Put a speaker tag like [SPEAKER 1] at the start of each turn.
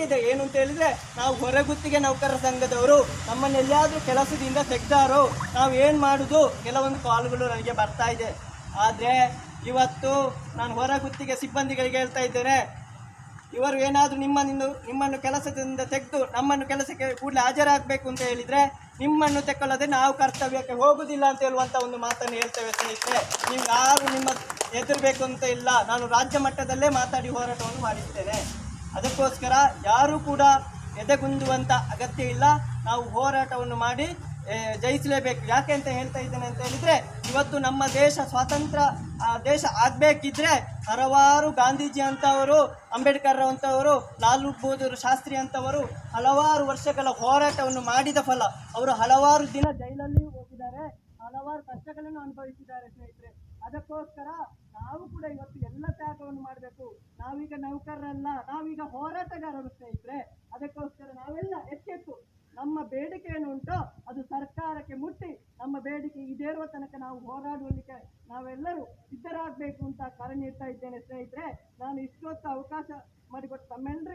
[SPEAKER 1] ಇದೆ. ಏನು ಅಂತ ಹೇಳಿದ್ರೆ, ನಾವು ಹೊರಗುತ್ತಿಗೆ ನೌಕರರ ಸಂಘದವರು ನಮ್ಮನ್ನು ಎಲ್ಲಿಯಾದರೂ ಕೆಲಸದಿಂದ ತೆಗ್ದಾರೋ ನಾವು ಏನು ಮಾಡುದು, ಕೆಲವೊಂದು ಕಾಲ್ಗಳು ನನಗೆ ಬರ್ತಾ ಇದೆ. ಆದರೆ ಇವತ್ತು ನಾನು ಹೊರಗುತ್ತಿಗೆ ಸಿಬ್ಬಂದಿಗಳಿಗೆ ಹೇಳ್ತಾ ಇದ್ದೇನೆ, ಇವರು ಏನಾದರೂ ನಿಮ್ಮನ್ನು ಕೆಲಸದಿಂದ ತೆಗೆದು ನಮ್ಮನ್ನು ಕೆಲಸಕ್ಕೆ ಕೂಡಲೇ ಹಾಜರಾಗಬೇಕು ಅಂತ ಹೇಳಿದರೆ ನಿಮ್ಮನ್ನು ತೆಕ್ಕೊಳ್ಳದೆ ನಾವು ಕರ್ತವ್ಯಕ್ಕೆ ಹೋಗುವುದಿಲ್ಲ ಅಂತ ಹೇಳುವಂಥ ಒಂದು ಮಾತನ್ನು ಹೇಳ್ತೇವೆ ಸ್ನೇಹಿತರೆ. ನೀವು ಯಾರು ನಿಮ್ಮ ಹೆದರಬೇಕು ಅಂತ ಇಲ್ಲ. ನಾನು ರಾಜ್ಯ ಮಟ್ಟದಲ್ಲೇ ಮಾತಾಡಿ ಹೋರಾಟವನ್ನು ಮಾಡಿದ್ದೇನೆ. ಅದಕ್ಕೋಸ್ಕರ ಯಾರೂ ಕೂಡ ಎದೆಗುಂದುವಂಥ ಅಗತ್ಯ ಇಲ್ಲ. ನಾವು ಹೋರಾಟವನ್ನು ಮಾಡಿ ಜಯಿಸಲೇಬೇಕು. ಯಾಕೆ ಅಂತ ಹೇಳ್ತಾ ಇದ್ದೇನೆ ಅಂತ ಹೇಳಿದರೆ, ಇವತ್ತು ನಮ್ಮ ದೇಶ ಸ್ವಾತಂತ್ರ್ಯ ದೇಶ ಆಗಬೇಕಿದ್ರೆ ಹಲವಾರು ಗಾಂಧೀಜಿ ಅಂತವರು, ಅಂಬೇಡ್ಕರ್ ಅಂತವರು, ಲಾಲ್ ಬಹದ್ದೂರ್ ಶಾಸ್ತ್ರಿ ಅಂತವರು ಹಲವಾರು ವರ್ಷಗಳ ಹೋರಾಟವನ್ನು ಮಾಡಿದ ಫಲ ಅವರು ಹಲವಾರು ದಿನ ಜೈಲಲ್ಲಿ ಹೋಗಿದ್ದಾರೆ, ಹಲವಾರು ಕಷ್ಟಗಳನ್ನು ಅನುಭವಿಸಿದ್ದಾರೆ ಸ್ನೇಹಿತರೆ. ಅದಕ್ಕೋಸ್ಕರ ನಾವು ಕೂಡ ಇವತ್ತು ಎಲ್ಲ ತ್ಯಾಗವನ್ನು ಮಾಡಬೇಕು. ನಾವೀಗ ನೌಕರರಲ್ಲ, ನಾವೀಗ ಹೋರಾಟಗಾರರು ಸ್ನೇಹಿತರೆ. ಅದಕ್ಕೋಸ್ಕರ ನಾವೆಲ್ಲ ಎಚ್ಚೆತ್ತು ನಮ್ಮ ಬೇಡಿಕೆ ಏನು ಉಂಟೋ ಅದು ಸರ್ಕಾರಕ್ಕೆ ಮುಟ್ಟಿ ನಮ್ಮ ಬೇಡಿಕೆ ಈಡೇರುವ ತನಕ ನಾವು ಹೋರಾಡುವಲ್ಲಿಕ್ಕೆ ನಾವೆಲ್ಲರೂ ಸಿದ್ಧರಾಗಬೇಕು ಅಂತ ಕರೆ ನೀಡ್ತಾ ಇದ್ದೇನೆ ಸ್ನೇಹಿತರೆ. ನಾನು ಇಷ್ಟೊತ್ತು ಅವಕಾಶ ಮಾಡಿಕೊಟ್ಟು ತಮ್ಮೆಲ್ಲರಿಗೂ